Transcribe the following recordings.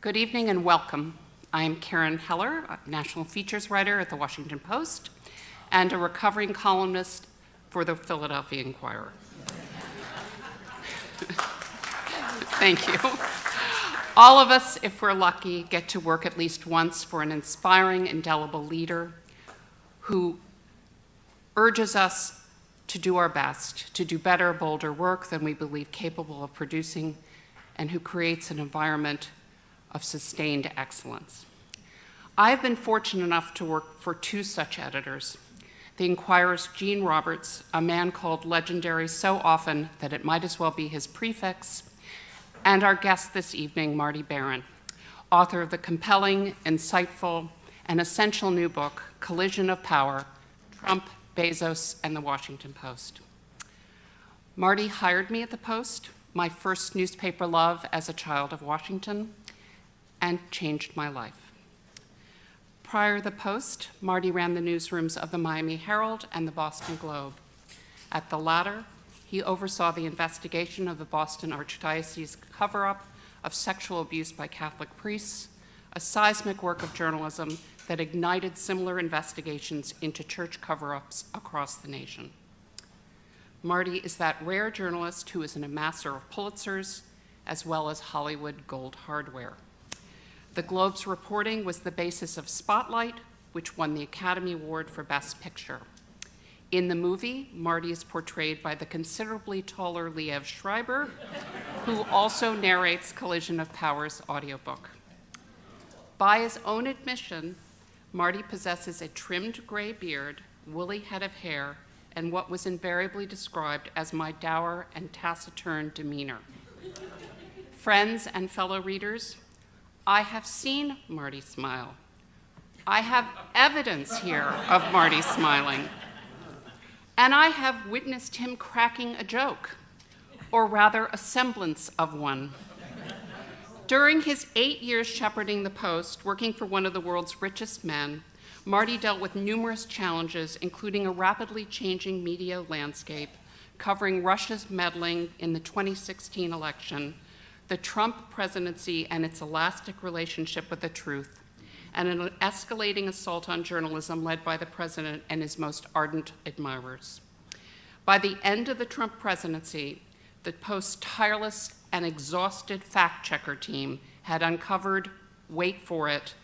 Good evening and welcome. I am Karen Heller, a national features writer at the Washington Post and a recovering columnist for the Philadelphia Inquirer. Thank you. All of us, if we're lucky, get to work at least once for an inspiring, indelible leader who urges us to do our best, to do better, bolder work than we believe capable of producing, and who creates an environment of sustained excellence. I've been fortunate enough to work for two such editors. The Inquirer's Gene Roberts, a man called legendary so often that it might as well be his prefix, and our guest this evening, Marty Baron, author of the compelling, insightful, and essential new book, Collision of Power, Trump, Bezos, and the Washington Post. Marty hired me at the Post, my first newspaper love as a child of Washington, and changed my life. Prior to the Post, Marty ran the newsrooms of the Miami Herald and the Boston Globe. At the latter, he oversaw the investigation of the Boston Archdiocese cover-up of sexual abuse by Catholic priests, a seismic work of journalism that ignited similar investigations into church cover-ups across the nation. Marty is that rare journalist who is an amasser of Pulitzers as well as Hollywood gold hardware. The Globe's reporting was the basis of Spotlight, which won the Academy Award for Best Picture. In the movie, Marty is portrayed by the considerably taller Liev Schreiber, who also narrates Collision of Powers audiobook. By his own admission, Marty possesses a trimmed gray beard, woolly head of hair, and what was invariably described as my dour and taciturn demeanor. Friends and fellow readers, I have seen Marty smile. I have evidence here of Marty smiling. And I have witnessed him cracking a joke, or rather a semblance of one. During his 8 years shepherding the Post, working for one of the world's richest men, Marty dealt with numerous challenges, including a rapidly changing media landscape, covering Russia's meddling in the 2016 election, the Trump presidency and its elastic relationship with the truth, and an escalating assault on journalism led by the president and his most ardent admirers. By the end of the Trump presidency, the Post's tireless and exhausted fact-checker team had uncovered, wait for it,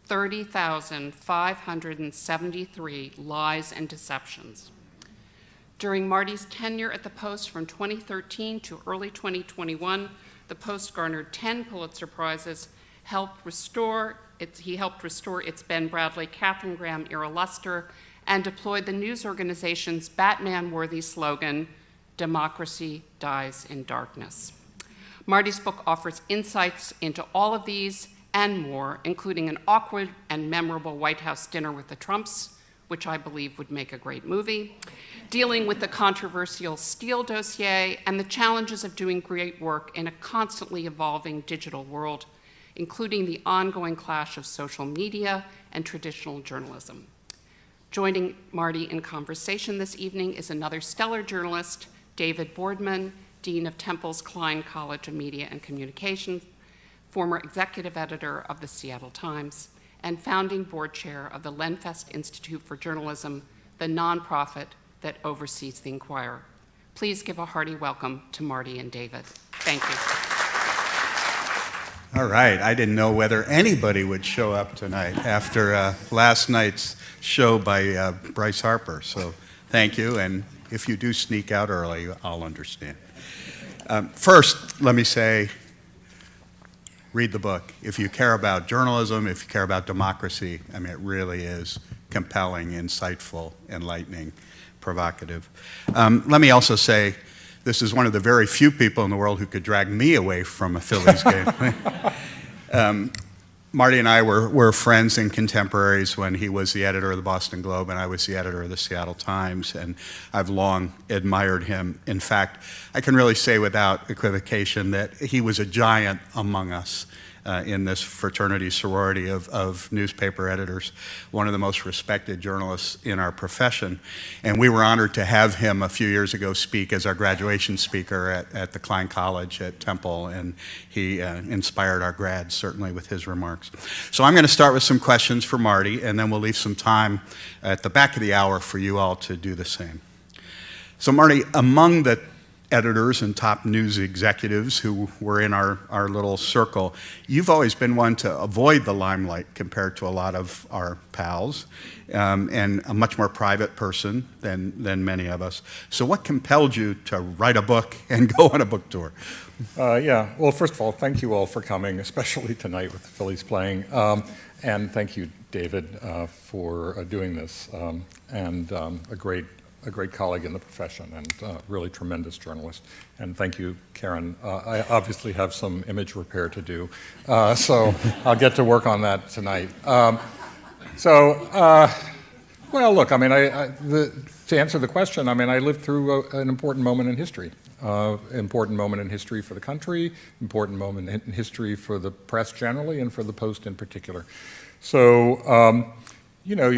30,573 lies and deceptions. During Marty's tenure at the Post from 2013 to early 2021, the Post garnered 10 Pulitzer Prizes, he helped restore its Ben Bradley, Katharine Graham era luster, and deployed the news organization's Batman-worthy slogan, "Democracy dies in darkness." Marty's book offers insights into all of these and more, including an awkward and memorable White House dinner with the Trumps, which I believe would make a great movie, dealing with the controversial Steele dossier and the challenges of doing great work in a constantly evolving digital world, including the ongoing clash of social media and traditional journalism. Joining Marty in conversation this evening is another stellar journalist, David Boardman, Dean of Temple's Klein College of Media and Communication, former executive editor of the Seattle Times, and founding board chair of the Lenfest Institute for Journalism, the nonprofit that oversees the Inquirer. Please give a hearty welcome to Marty and David. Thank you. All right, I didn't know whether anybody would show up tonight after last night's show by Bryce Harper, so thank you, and if you do sneak out early, I'll understand. First, let me say, read the book. If you care about journalism, if you care about democracy, I mean, it really is compelling, insightful, enlightening, provocative. Let me also say, this is one of the very few people in the world who could drag me away from a Phillies game. Marty and I were friends and contemporaries when he was the editor of the Boston Globe and I was the editor of the Seattle Times, and I've long admired him. In fact, I can really say without equivocation that he was a giant among us. in this fraternity sorority of newspaper editors, one of the most respected journalists in our profession. And we were honored to have him a few years ago speak as our graduation speaker at the Klein College at Temple, and he inspired our grads, certainly, with his remarks. So I'm going to start with some questions for Marty, and then we'll leave some time at the back of the hour for you all to do the same. So Marty, among the editors and top news executives who were in our little circle, you've always been one to avoid the limelight compared to a lot of our pals, and a much more private person than many of us. So what compelled you to write a book and go on a book tour? Yeah, well, first of all, thank you all for coming, especially tonight with the Phillies playing. And thank you, David, for doing this, and a great colleague in the profession, and really tremendous journalist. And thank you, Karen. I obviously have some image repair to do, so I'll get to work on that tonight. Well, look, I mean, to answer the question, I mean, I lived through an important moment in history. Important moment in history for the country, important moment in history for the press generally, and for the Post in particular. So, you know,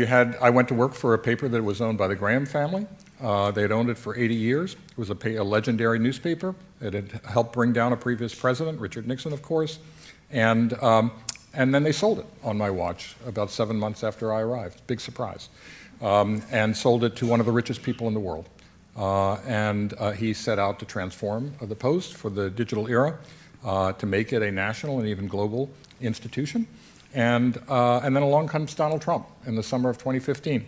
I went to work for a paper that was owned by the Graham family. They had owned it for 80 years. It was a legendary newspaper. It had helped bring down a previous president, Richard Nixon, of course. And then they sold it on my watch about 7 months after I arrived. Big surprise. And sold it to one of the richest people in the world. And he set out to transform the Post for the digital era, to make it a national and even global institution. And then along comes Donald Trump in the summer of 2015,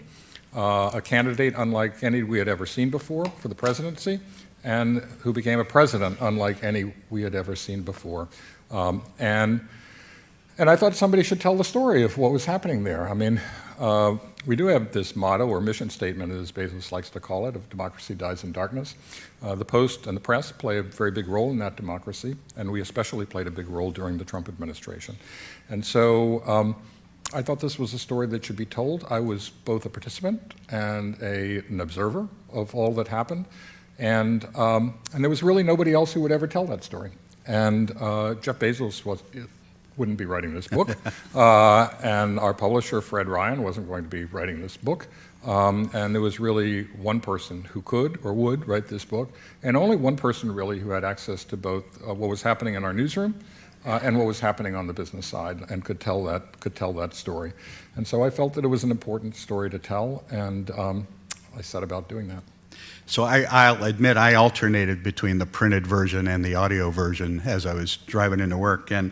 a candidate unlike any we had ever seen before for the presidency, and who became a president unlike any we had ever seen before. And I thought somebody should tell the story of what was happening there. I mean, we do have this motto, or mission statement, as Bezos likes to call it, of democracy dies in darkness. The Post and the press play a very big role in that democracy, and we especially played a big role during the Trump administration. And so I thought this was a story that should be told. I was both a participant and an observer of all that happened, and there was really nobody else who would ever tell that story. And Jeff Bezos wouldn't be writing this book, and our publisher, Fred Ryan, wasn't going to be writing this book, and there was really one person who could or would write this book, and only one person really who had access to both what was happening in our newsroom and what was happening on the business side, and could tell that story. And so I felt that it was an important story to tell, and I set about doing that. So I'll admit I alternated between the printed version and the audio version as I was driving into work. And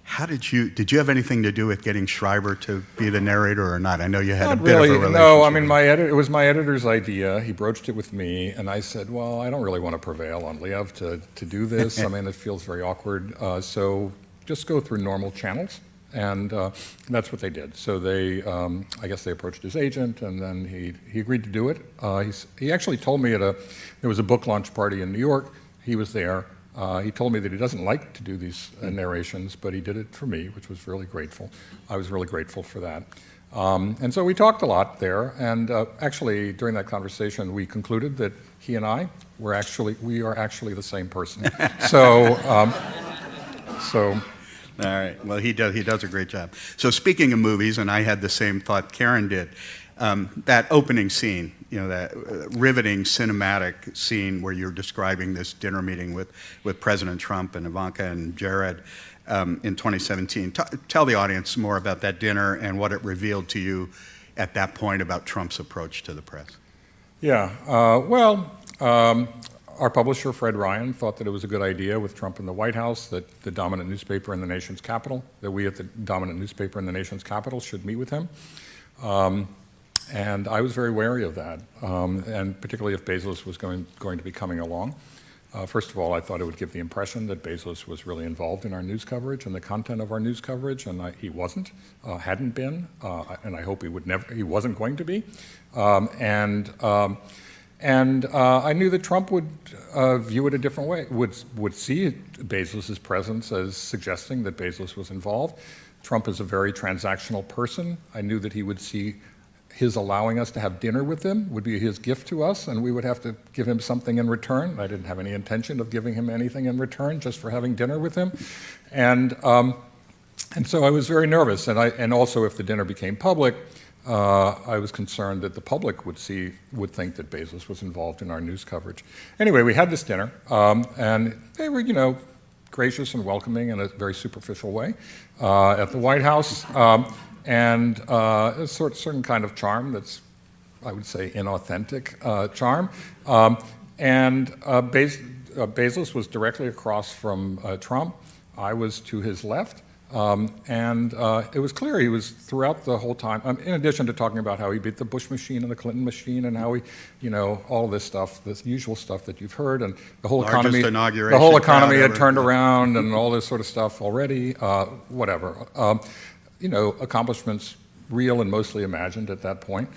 how did you have anything to do with getting Schreiber to be the narrator or not? I know you had Not a bit really, of a relationship. No, I mean, it was my editor's idea. He broached it with me, and I said, well, I don't really want to prevail on Liev to do this. I mean, it feels very awkward. So just go through normal channels, and that's what they did. So they, I guess they approached his agent, and then he agreed to do it. He actually told me there was a book launch party in New York. He was there. He told me that he doesn't like to do these narrations, but he did it for me, which was really grateful. I was really grateful for that. And so we talked a lot there, and actually during that conversation we concluded that he and I are actually the same person. So all right. Well, he does a great job. So speaking of movies, and I had the same thought Karen did, that opening scene, you know, that riveting cinematic scene where you're describing this dinner meeting with President Trump and Ivanka and Jared in 2017. Tell the audience more about that dinner and what it revealed to you at that point about Trump's approach to the press. Yeah. Our publisher, Fred Ryan, thought that it was a good idea with Trump in the White House that the dominant newspaper in the nation's capital, that we at the dominant newspaper in the nation's capital should meet with him. And I was very wary of that, and particularly if Bezos was going to be coming along. First of all, I thought it would give the impression that Bezos was really involved in our news coverage and the content of our news coverage, and he wasn't, hadn't been, and I hope he wasn't going to be. And I knew that Trump would view it a different way, would see Bezos' presence as suggesting that Bezos was involved. Trump is a very transactional person. I knew that he would see his allowing us to have dinner with him would be his gift to us, and we would have to give him something in return. I didn't have any intention of giving him anything in return, just for having dinner with him. And And so I was very nervous, and also if the dinner became public, I was concerned that the public would think that Bezos was involved in our news coverage. Anyway, we had this dinner, and they were, gracious and welcoming in a very superficial way at the White House, and a certain kind of charm that's, I would say, inauthentic charm. Bezos was directly across from Trump. I was to his left. And it was clear he was throughout the whole time, in addition to talking about how he beat the Bush machine and the Clinton machine and how he, all this stuff, this usual stuff that you've heard, and the whole economy had turned around and all this sort of stuff already, whatever. Accomplishments real and mostly imagined at that point.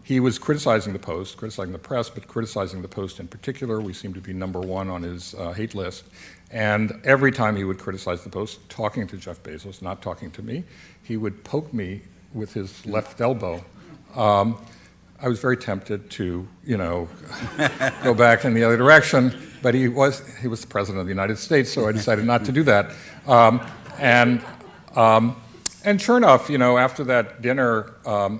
He was criticizing the Post, criticizing the press, but criticizing the Post in particular. We seem to be #1 on his hate list. And every time he would criticize the Post, talking to Jeff Bezos, not talking to me, he would poke me with his left elbow. I was very tempted to, go back in the other direction, but he was the President of the United States, so I decided not to do that. And sure enough, after that dinner,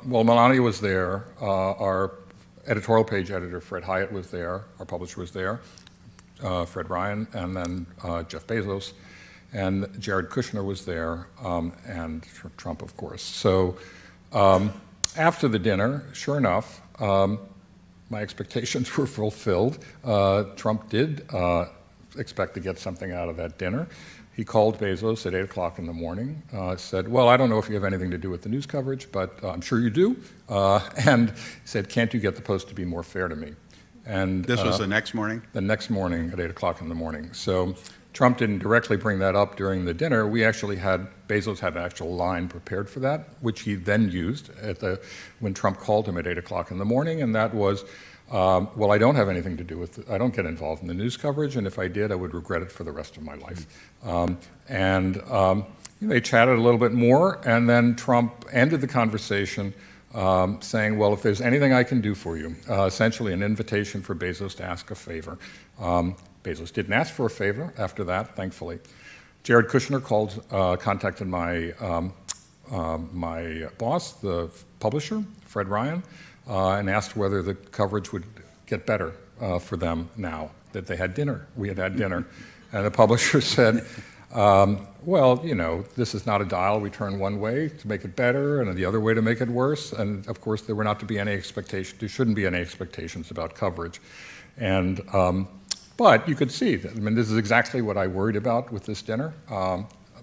Melania was there, our editorial page editor, Fred Hyatt, was there, our publisher was there, Fred Ryan, and then Jeff Bezos, and Jared Kushner was there, and Trump, of course. So after the dinner, sure enough, my expectations were fulfilled. Trump did expect to get something out of that dinner. He called Bezos at 8 o'clock in the morning, said, well, I don't know if you have anything to do with the news coverage, but I'm sure you do. And said, can't you get the Post to be more fair to me? And this was the next morning? The next morning at 8 o'clock in the morning. So Trump didn't directly bring that up during the dinner. Bezos had an actual line prepared for that, which he then used when Trump called him at 8 o'clock in the morning, and that was, well, I don't have anything to do with it. I don't get involved in the news coverage, and if I did, I would regret it for the rest of my life. They chatted a little bit more, and then Trump ended the conversation saying, well, if there's anything I can do for you, essentially an invitation for Bezos to ask a favor. Bezos didn't ask for a favor after that, thankfully. Jared Kushner contacted my boss, the publisher, Fred Ryan, and asked whether the coverage would get better for them now that they had dinner. We had had dinner. And the publisher said, well, this is not a dial we turn one way to make it better and the other way to make it worse. And of course, there shouldn't be any expectations about coverage. And, but you could see that, this is exactly what I worried about with this dinner,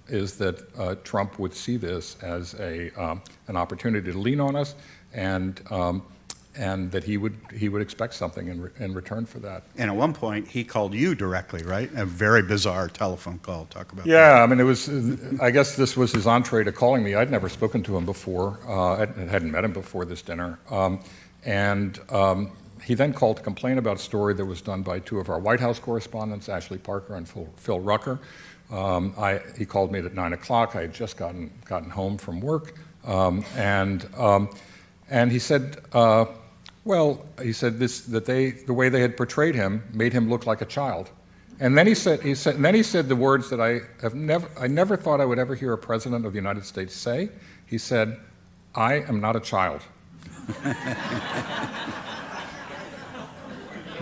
is that Trump would see this as an opportunity to lean on us, and that he would expect something in return for that. And at one point, he called you directly, right? A very bizarre telephone call. Talk about that. Yeah, it was, I guess this was his entree to calling me. I'd never spoken to him before. I hadn't met him before this dinner. He then called to complain about a story that was done by two of our White House correspondents, Ashley Parker and Phil Rucker. He called me at 9 o'clock. I had just gotten home from work. And he said, the way they had portrayed him made him look like a child. And then he said the words that I never thought I would ever hear a president of the United States say. He said, "I am not a child,"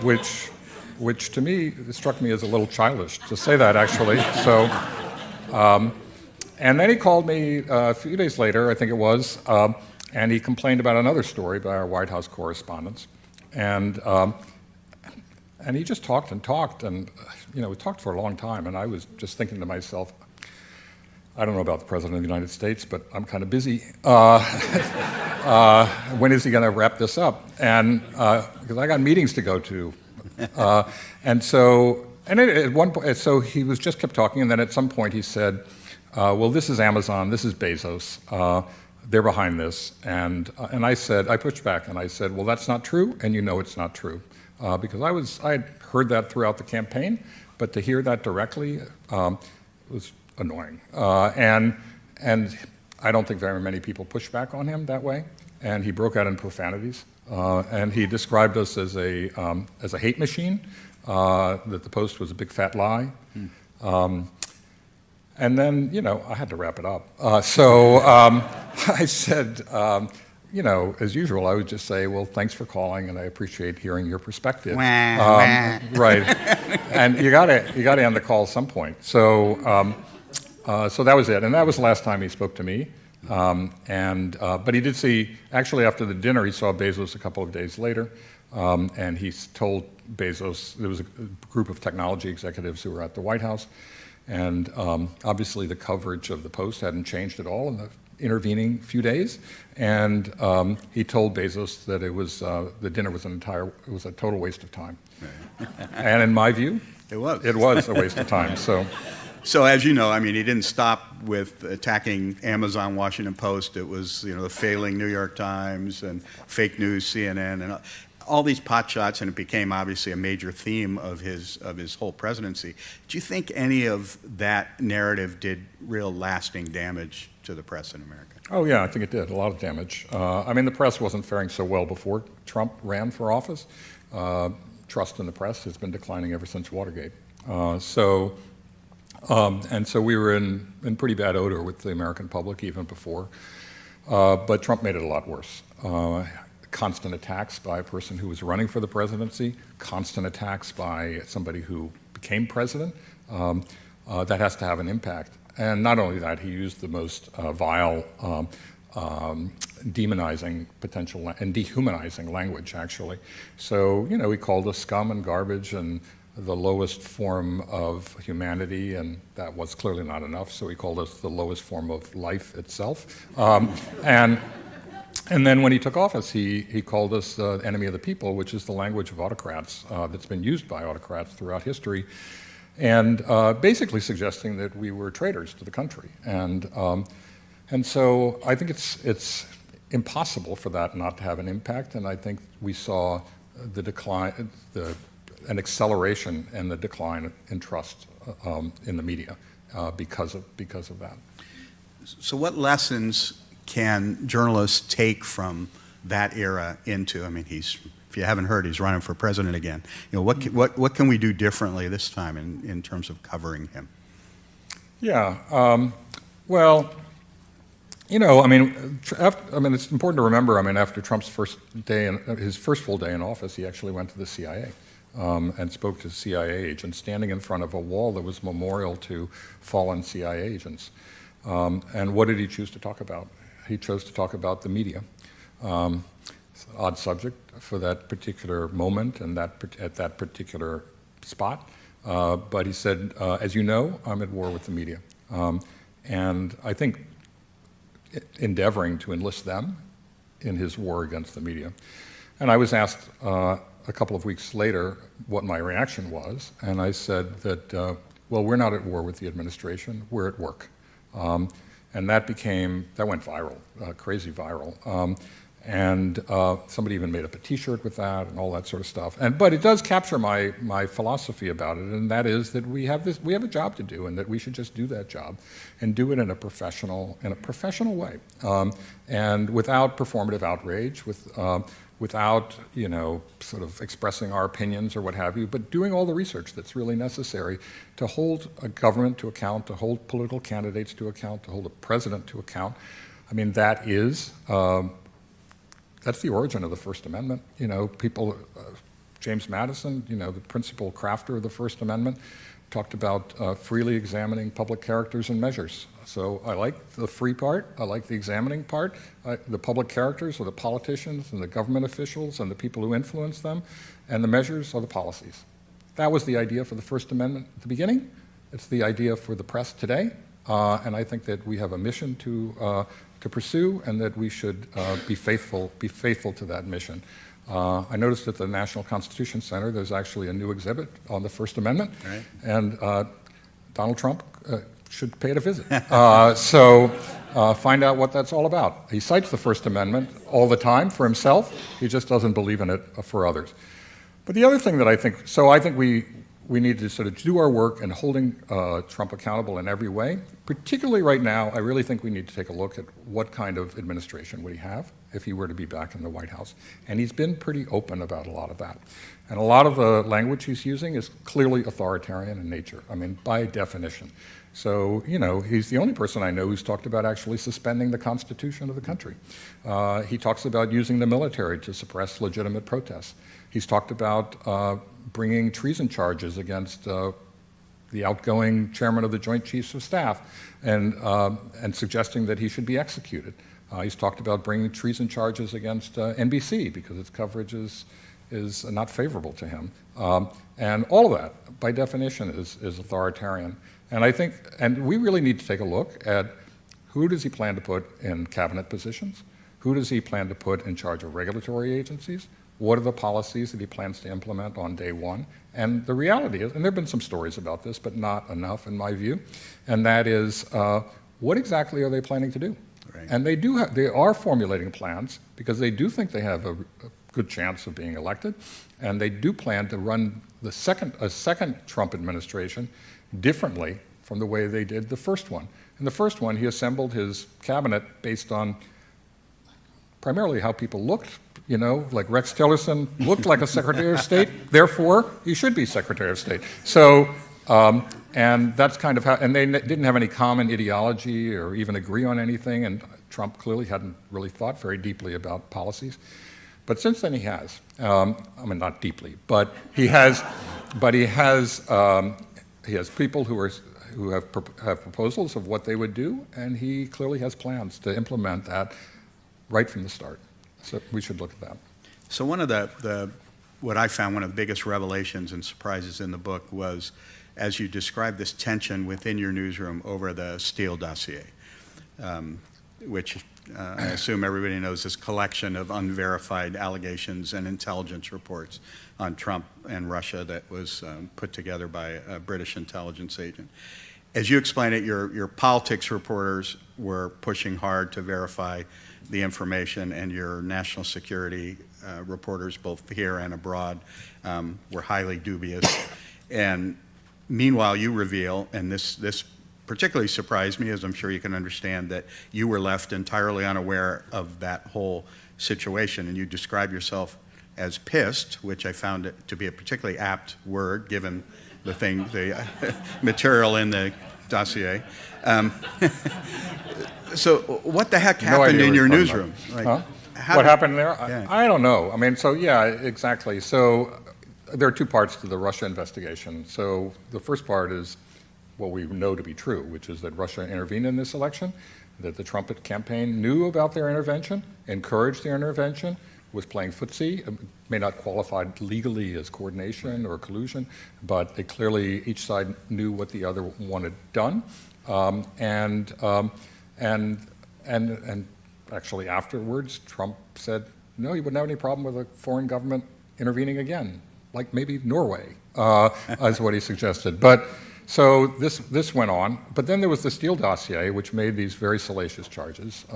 which to me struck me as a little childish to say that, actually. So, and then he called me a few days later, I think it was. And he complained about another story by our White House correspondents, and he just talked, and we talked for a long time. And I was just thinking to myself, I don't know about the President of the United States, but I'm kind of busy. When is he going to wrap this up? And because I got meetings to go to, at one point, so he just kept talking, and then at some point he said, "Well, this is Amazon, this is Bezos." They're behind this, and I pushed back, and I said, well, that's not true, and it's not true, because I had heard that throughout the campaign, but to hear that directly was annoying, and I don't think very many people pushed back on him that way, and he broke out in profanities, and he described us as a hate machine, that the Post was a big fat lie. And then, I had to wrap it up. I said, as usual, I would just say, well, thanks for calling, and I appreciate hearing your perspective. Right. And you got to end the call at some point. So that was it. And that was the last time he spoke to me. But he did see, actually after the dinner, he saw Bezos a couple of days later. And he told Bezos, there was a group of technology executives who were at the White House. And obviously the coverage of the Post hadn't changed at all in the intervening few days. And he told Bezos that it was, the dinner was a total waste of time. And in my view, it was a waste of time. So as you know, I mean, he didn't stop with attacking Amazon, Washington Post. It was, the failing New York Times and fake news, CNN, and all these potshots, and it became obviously a major theme of his whole presidency. Do you think any of that narrative did real lasting damage to the press in America? Oh yeah, I think it did, a lot of damage. The press wasn't faring so well before Trump ran for office. Trust in the press has been declining ever since Watergate. So we were in pretty bad odor with the American public even before. But Trump made it a lot worse. Constant attacks by a person who was running for the presidency, constant attacks by somebody who became president. That has to have an impact. And not only that, he used the most vile, demonizing potential and dehumanizing language, actually. So, he called us scum and garbage and the lowest form of humanity, and that was clearly not enough, so he called us the lowest form of life itself. And then when he took office, he called us the enemy of the people, which is the language of autocrats that's been used by autocrats throughout history, and basically suggesting that we were traitors to the country. And so I think it's impossible for that not to have an impact, and I think we saw the decline, an acceleration in the decline in trust in the media because of that. So what lessons can journalists take from that era into, if you haven't heard, he's running for president again. What can we do differently this time in terms of covering him? Yeah, it's important to remember, after Trump's his first full day in office, he actually went to the CIA and spoke to CIA agents, standing in front of a wall that was memorial to fallen CIA agents. And what did he choose to talk about? He chose to talk about the media. It's an odd subject for that particular moment and at that particular spot. But he said, as you know, I'm at war with the media. And I think endeavoring to enlist them in his war against the media. And I was asked a couple of weeks later what my reaction was, and I said that, well, we're not at war with the administration, we're at work. And that went viral, crazy viral. And somebody even made up a T-shirt with that and all that sort of stuff. But it does capture my philosophy about it, and that is that we have a job to do, and that we should just do that job and do it in a professional way, and without performative outrage, without sort of expressing our opinions or what have you, but doing all the research that's really necessary to hold a government to account, to hold political candidates to account, to hold a president to account. That is. That's the origin of the First Amendment. James Madison, the principal crafter of the First Amendment, talked about freely examining public characters and measures. So I like the free part, I like the examining part. The public characters are the politicians and the government officials and the people who influence them, and the measures are the policies. That was the idea for the First Amendment at the beginning. It's the idea for the press today, and I think that we have a mission to pursue, and that we should be faithful to that mission. I noticed at the National Constitution Center there's actually a new exhibit on the First Amendment, right. And Donald Trump should pay it a visit. So find out what that's all about. He cites the First Amendment all the time for himself. He just doesn't believe in it for others. But the other thing that I think we need to sort of do our work in holding Trump accountable in every way. Particularly right now, I really think we need to take a look at what kind of administration would he have. if he were to be back in the White House. And he's been pretty open about a lot of that. And a lot of the language he's using is clearly authoritarian in nature, I mean, by definition. So, you know, he's the only person I know who's talked about actually suspending the Constitution of the country. He talks about using the military to suppress legitimate protests. He's talked about bringing treason charges against the outgoing chairman of the Joint Chiefs of Staff and suggesting that he should be executed. He's talked about bringing treason charges against NBC because its coverage is not favorable to him. And all of that, by definition, is authoritarian. And I think, and we really need to take a look at who does he plan to put in cabinet positions? Who does he plan to put in charge of regulatory agencies? What are the policies that he plans to implement on day one? And the reality is, and there have been some stories about this, but not enough in my view, and that is, what exactly are they planning to do? Right. And they are formulating plans because they do think they have a good chance of being elected, and they do plan to run a second Trump administration differently from the way they did the first one. In the first one, he assembled his cabinet based on primarily how people looked. You know, like Rex Tillerson looked like a Secretary of State, therefore he should be Secretary of State. So, and that's kind of how, and they didn't have any common ideology or even agree on anything, and Trump clearly hadn't really thought very deeply about policies. But since then he has, I mean not deeply, but he has people who have proposals of what they would do, and he clearly has plans to implement that right from the start. So we should look at that. So one of what I found one of the biggest revelations and surprises in the book was, as you described this tension within your newsroom over the Steele dossier, which I assume everybody knows this collection of unverified allegations and intelligence reports on Trump and Russia that was put together by a British intelligence agent. As you explain it, your politics reporters were pushing hard to verify the information, and your national security reporters, both here and abroad, were highly dubious. And meanwhile, you reveal, and this particularly surprised me, as I'm sure you can understand, that you were left entirely unaware of that whole situation, and you describe yourself as pissed, which I found it to be a particularly apt word, given the material in the dossier. So what the heck happened in your newsroom? Like, huh? What happened there? Yeah. I don't know. I mean, so yeah, exactly. So there are two parts to the Russia investigation. So the first part is what we know to be true, which is that Russia intervened in this election, that the Trump campaign knew about their intervention, encouraged their intervention, was playing footsie. It may not qualify legally as coordination or collusion, but they clearly, each side knew what the other wanted done. And actually afterwards, Trump said, no, he wouldn't have any problem with a foreign government intervening again, like maybe Norway, is what he suggested. But so this went on. But then there was the Steele dossier, which made these very salacious charges,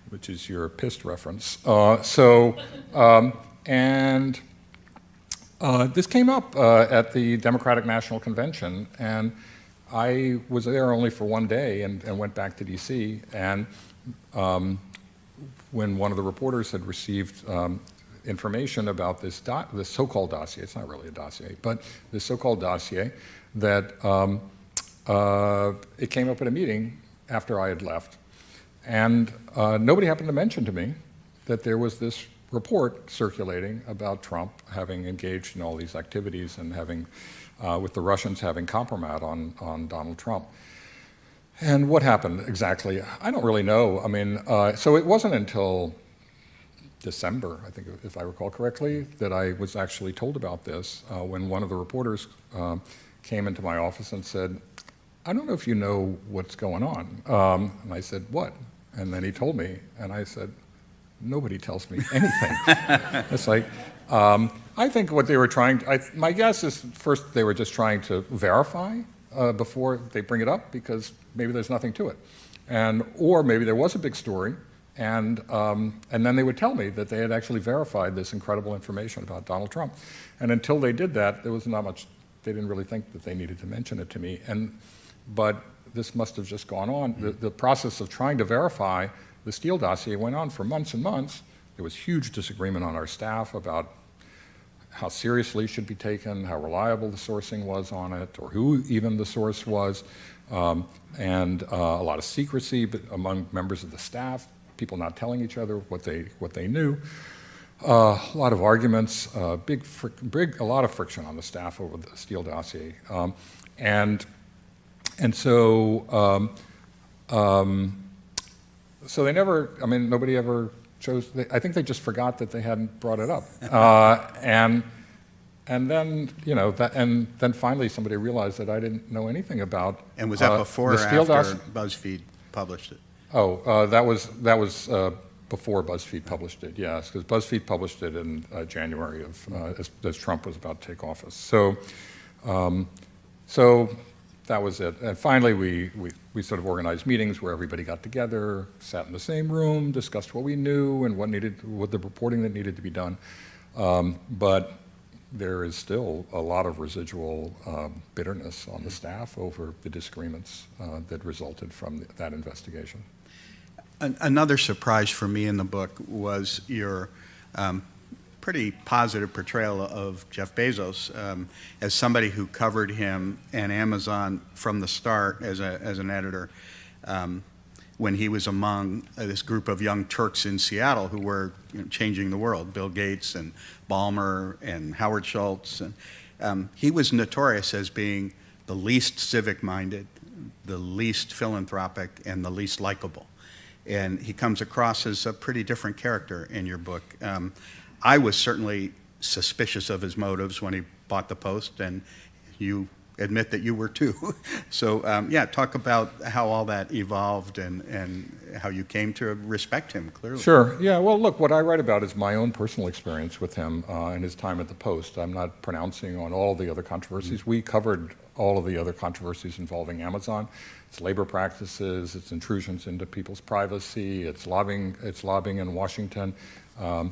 which is your pissed reference. This came up at the Democratic National Convention, and I was there only for one day and went back to DC, and when one of the reporters had received information about this so-called dossier, it's not really a dossier, but this so-called dossier, that it came up at a meeting after I had left, and nobody happened to mention to me that there was this report circulating about Trump having engaged in all these activities and having with the Russians having compromat on Donald Trump. And what happened exactly? I don't really know. I mean, so it wasn't until December, I think, if I recall correctly, that I was actually told about this when one of the reporters came into my office and said, I don't know if you know what's going on. And I said, what? And then he told me, and I said, nobody tells me anything. It's like, I think what they were my guess is first they were just trying to verify before they bring it up, because maybe there's nothing to it. Or maybe there was a big story, and then they would tell me that they had actually verified this incredible information about Donald Trump. And until they did that, there was not much, they didn't really think that they needed to mention it to me. But this must have just gone on. The process of trying to verify the Steele dossier went on for months and months. There was huge disagreement on our staff about how seriously it should be taken, how reliable the sourcing was on it, or who even the source was, and a lot of secrecy among members of the staff, people not telling each other what they knew. A lot of arguments, a lot of friction on the staff over the Steele dossier, and so they never. I mean, nobody ever chose. I think they just forgot that they hadn't brought it up, and then and then finally somebody realized that I didn't know anything about. And was that before or after BuzzFeed published it? Oh, that was before BuzzFeed published it, yes, because BuzzFeed published it in January as Trump was about to take office. So that was it. And finally, we sort of organized meetings where everybody got together, sat in the same room, discussed what we knew and what the reporting that needed to be done. But there is still a lot of residual bitterness on the staff over the disagreements that resulted from that investigation. Another surprise for me in the book was your pretty positive portrayal of Jeff Bezos as somebody who covered him and Amazon from the start as an editor when he was among this group of young Turks in Seattle who were changing the world, Bill Gates and Ballmer and Howard Schultz. And he was notorious as being the least civic-minded, the least philanthropic, and the least likable. And he comes across as a pretty different character in your book. I was certainly suspicious of his motives when he bought the Post, and you admit that you were too. So yeah, talk about how all that evolved and how you came to respect him, clearly. Sure, yeah, well look, what I write about is my own personal experience with him and his time at the Post. I'm not pronouncing on all the other controversies. Mm-hmm. We covered all of the other controversies involving Amazon. Its labor practices, its intrusions into people's privacy, its lobbying in Washington. I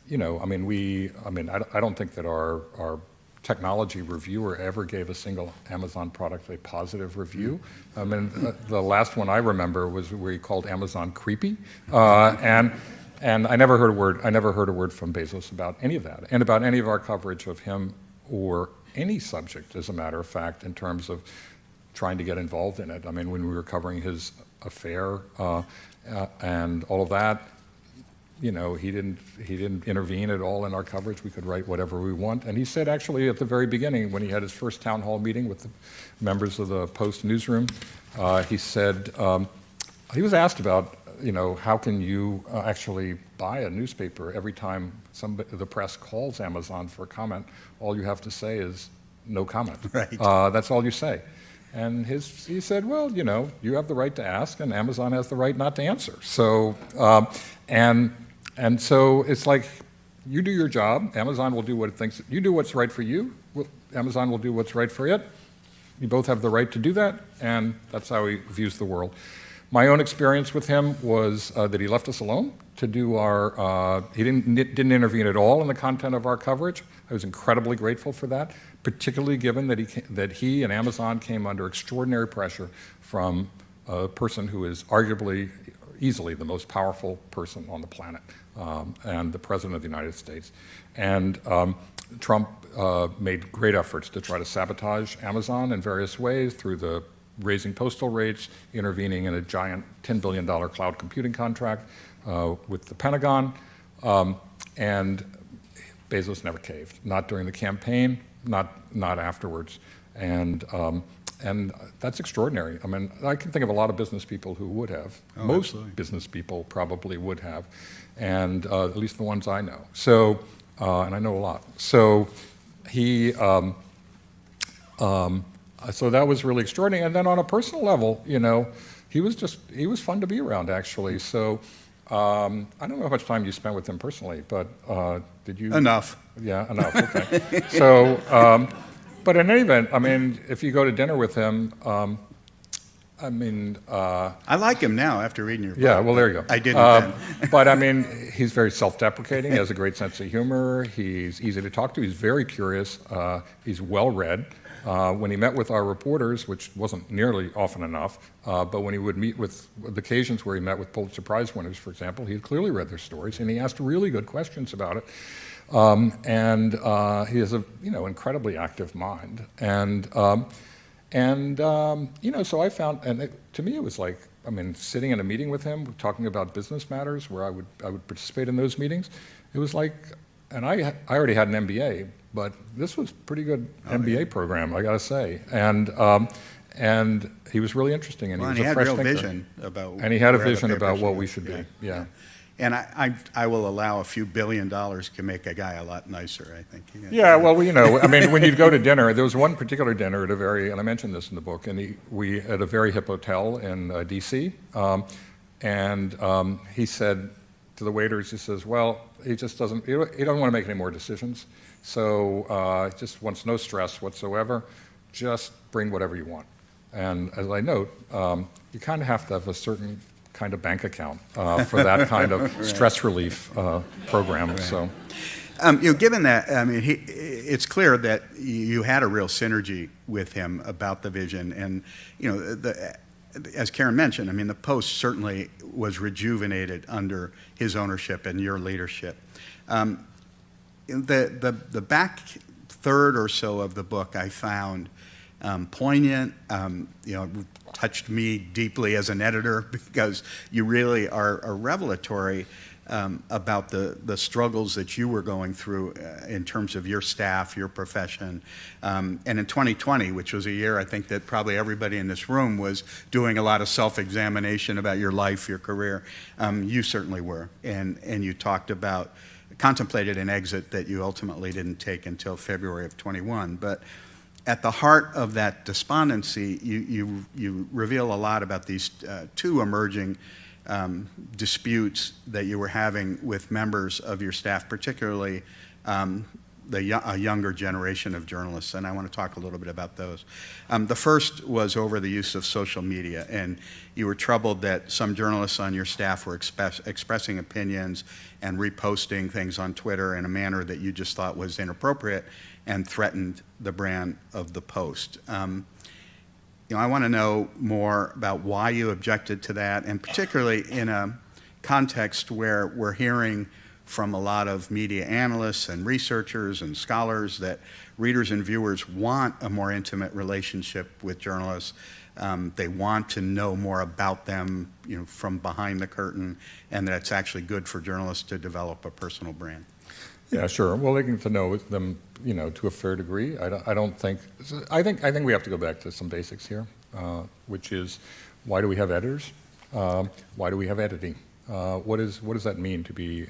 don't think that our technology reviewer ever gave a single Amazon product a positive review. I mean, the last one I remember was where he called Amazon creepy, and I never heard a word from Bezos about any of that, and about any of our coverage of him or any subject, as a matter of fact, in terms of trying to get involved in it. I mean, when we were covering his affair and all of that, he didn't intervene at all in our coverage. We could write whatever we want. And he said, actually, at the very beginning, when he had his first town hall meeting with the members of the Post newsroom, he said, he was asked about, how can you actually buy a newspaper every time the press calls Amazon for a comment? All you have to say is no comment. Right. That's all you say. And he said, well, you have the right to ask, and Amazon has the right not to answer. So, and so it's like, you do your job, Amazon will do what it thinks. You do what's right for you, Amazon will do what's right for it. You both have the right to do that, and that's how he views the world. My own experience with him was that he left us alone to do he didn't intervene at all in the content of our coverage. I was incredibly grateful for that, particularly given that he and Amazon came under extraordinary pressure from a person who is arguably, easily the most powerful person on the planet, and the President of the United States. And Trump made great efforts to try to sabotage Amazon in various ways through the raising postal rates, intervening in a giant $10 billion cloud computing contract with the Pentagon, and Bezos never caved, not during the campaign, not afterwards. And that's extraordinary. I mean, I can think of a lot of business people who would have. Oh, Most absolutely. business people probably would have, and at least the ones I know. So, and I know a lot. So so that was really extraordinary. And then on a personal level, he was fun to be around, actually. So I don't know how much time you spent with him personally, but did you? Enough. Yeah, enough, okay. So, but in any event, I mean, if you go to dinner with him, I like him now after reading your book. Yeah, well, there you go. I didn't then. But I mean, he's very self-deprecating, he has a great sense of humor, he's easy to talk to, he's very curious, he's well-read, When he met with our reporters, which wasn't nearly often enough, but when he would meet with the occasions where he met with Pulitzer Prize winners, for example, he had clearly read their stories, and he asked really good questions about it. And he has a incredibly active mind. And so I found, and to me it was like, sitting in a meeting with him, talking about business matters, where I would participate in those meetings. It was like, and I already had an MBA, but this was a pretty good MBA program, I got to say. And he was really interesting, and he was a fresh thinker. He had real vision about. And he had a vision about what we should be. Yeah. And I will allow a few $1 billion can make a guy a lot nicer, I think. Yeah, well, when you'd go to dinner, there was one particular dinner at and I mentioned this in the book, and we at a very hip hotel in D.C., and he said to the waiters, he says, well, he doesn't want to make any more decisions, so he just wants no stress whatsoever, just bring whatever you want. And as I note, you kind of have to have a certain kind of bank account for that kind of stress relief program. Right. So, given that, it's clear that you had a real synergy with him about the vision, and as Karen mentioned, the Post certainly was rejuvenated under his ownership and your leadership. The back third or so of the book I found poignant, touched me deeply as an editor, because you really are revelatory about the struggles that you were going through in terms of your staff, your profession. And in 2020, which was a year I think that probably everybody in this room was doing a lot of self-examination about your life, your career, you certainly were. And you contemplated an exit that you ultimately didn't take until February of 21. But at the heart of that despondency, you reveal a lot about these two emerging disputes that you were having with members of your staff, particularly a younger generation of journalists, and I want to talk a little bit about those. The first was over the use of social media, and you were troubled that some journalists on your staff were expressing opinions and reposting things on Twitter in a manner that you just thought was inappropriate and threatened the brand of the Post. I want to know more about why you objected to that, and particularly in a context where we're hearing from a lot of media analysts and researchers and scholars that readers and viewers want a more intimate relationship with journalists. They want to know more about them, from behind the curtain, and that it's actually good for journalists to develop a personal brand. Yeah, sure. Well, they get to know them, to a fair degree. I think we have to go back to some basics here, which is, why do we have editors? Why do we have editing? What does that mean to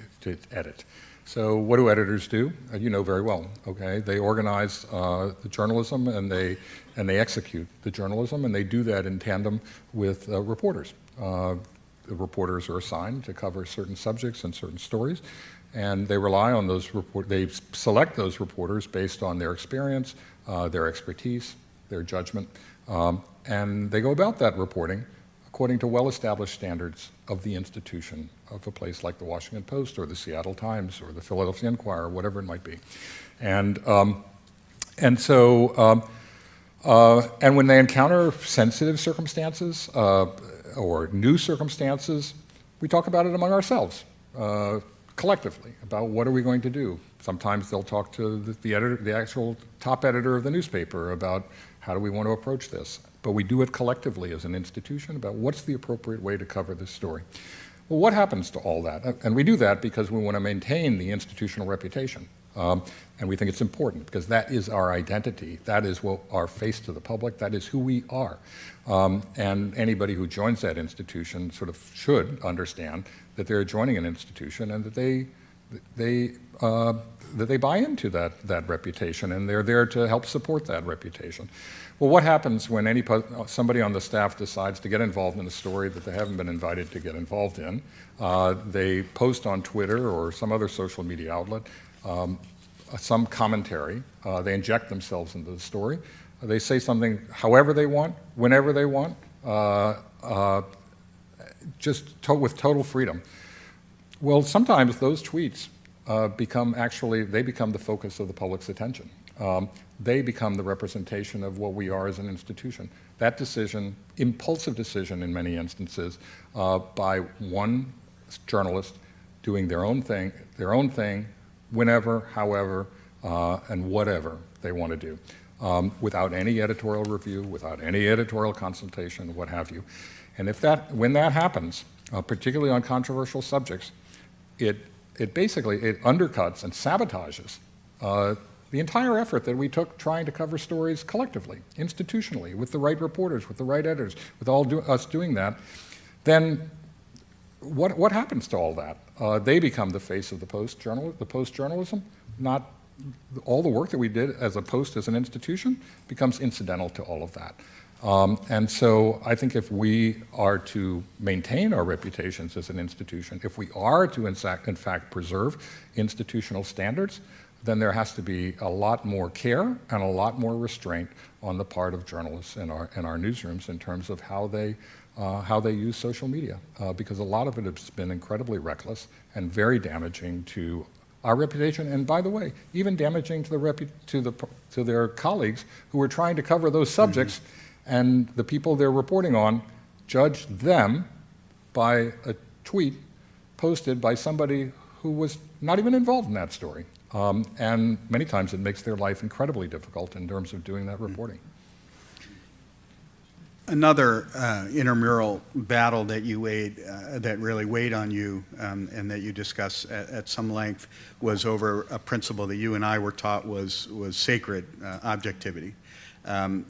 edit? So what do editors do? You know very well. Okay, they organize the journalism, and they execute the journalism, and they do that in tandem with reporters. The reporters are assigned to cover certain subjects and certain stories, and they rely on those they select those reporters based on their experience, their expertise, their judgment, and they go about that reporting according to well-established standards of the institution of a place like the Washington Post or the Seattle Times or the Philadelphia Inquirer, whatever it might be. And when they encounter sensitive circumstances or new circumstances, we talk about it among ourselves, collectively, about what are we going to do. Sometimes they'll talk to the editor, the actual top editor of the newspaper, about how do we want to approach this. But we do it collectively as an institution about what's the appropriate way to cover this story. Well, what happens to all that? And we do that because we want to maintain the institutional reputation. And we think it's important because that is our identity. That is what our face to the public. That is who we are. And anybody who joins that institution sort of should understand that they're joining an institution and that they buy into that reputation, and they're there to help support that reputation. Well, what happens when somebody on the staff decides to get involved in a story that they haven't been invited to get involved in? They post on Twitter or some other social media outlet some commentary. They inject themselves into the story. They say something however they want, whenever they want, with total freedom. Well, sometimes those tweets become the focus of the public's attention. they become the representation of what we are as an institution. That decision, impulsive decision in many instances, by one journalist doing their own thing, whenever, however, and whatever they want to do, without any editorial review, without any editorial consultation, what have you. And when that happens, particularly on controversial subjects, it basically undercuts and sabotages the entire effort that we took trying to cover stories collectively, institutionally, with the right reporters, with the right editors, with us doing that. Then what happens to all that? They become the face of the Post journalism. Not all the work that we did as a Post as an institution becomes incidental to all of that. And so I think if we are to maintain our reputations as an institution, if we are to in fact preserve institutional standards, then there has to be a lot more care and a lot more restraint on the part of journalists in our newsrooms in terms of how they use social media, because a lot of it has been incredibly reckless and very damaging to our reputation, and by the way, even damaging to their colleagues who were trying to cover those subjects, and the people they're reporting on judged them by a tweet posted by somebody who was not even involved in that story. And many times it makes their life incredibly difficult in terms of doing that reporting. Another intramural battle that you that really weighed on you and that you discuss at some length was over a principle that you and I were taught was sacred, objectivity.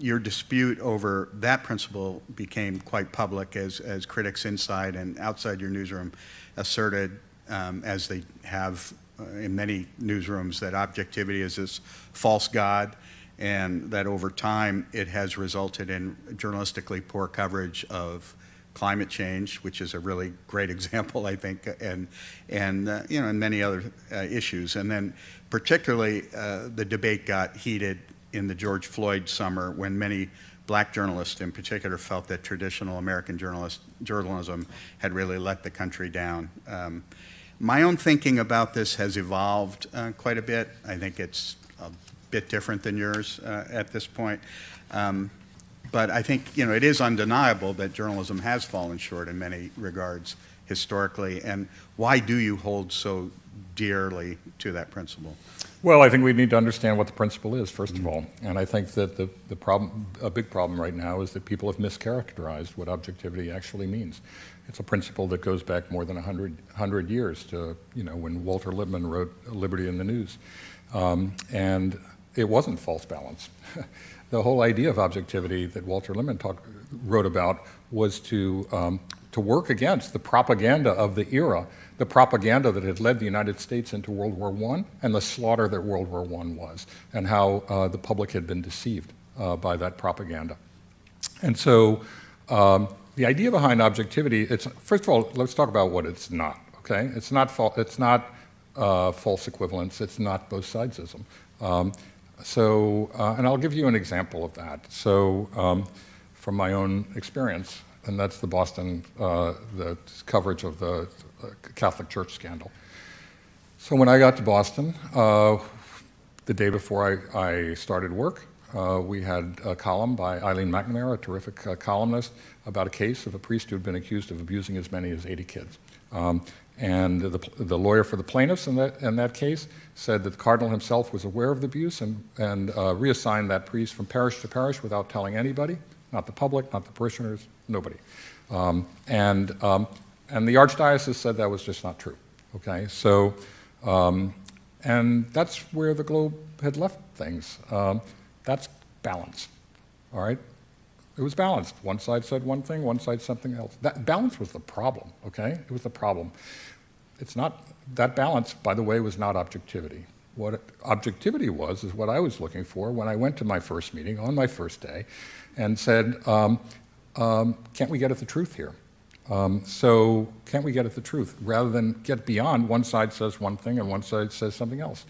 Your dispute over that principle became quite public as critics inside and outside your newsroom asserted, as they have in many newsrooms, that objectivity is this false god, and that over time it has resulted in journalistically poor coverage of climate change, which is a really great example, I think, and many other issues. And then particularly the debate got heated in the George Floyd summer when many black journalists in particular felt that traditional American journalism had really let the country down. My own thinking about this has evolved quite a bit. I think it's a bit different than yours at this point. But I think it is undeniable that journalism has fallen short in many regards historically. And why do you hold so dearly to that principle? Well, I think we need to understand what the principle is, first of all. And I think that a big problem right now is that people have mischaracterized what objectivity actually means. It's a principle that goes back more than 100 years to, when Walter Lippmann wrote Liberty in the News. And it wasn't false balance. The whole idea of objectivity that Walter Lippmann wrote about was to work against the propaganda of the era, the propaganda that had led the United States into World War I and the slaughter that World War I was, and how the public had been deceived by that propaganda. And so the idea behind objectivity, first of all, let's talk about what it's not, okay? It's not false equivalence, it's not both sidesism. And I'll give you an example of that. So from my own experience, and that's the Boston, the coverage of the Catholic Church scandal. So when I got to Boston, the day before I started work, we had a column by Eileen McNamara, a terrific columnist, about a case of a priest who had been accused of abusing as many as 80 kids. And the lawyer for the plaintiffs in that case said that the cardinal himself was aware of the abuse and reassigned that priest from parish to parish without telling anybody, not the public, not the parishioners, nobody. And the archdiocese said that was just not true. Okay, so and that's where the Globe had left things. That's balance. All right. It was balanced. One side said one thing, one side something else. That balance was the problem, okay? It was the problem. It's not, that balance, by the way, was not objectivity. What objectivity was is what I was looking for when I went to my first meeting on my first day and said, can't we get at the truth here? So can't we get at the truth rather than get beyond one side says one thing and one side says something else?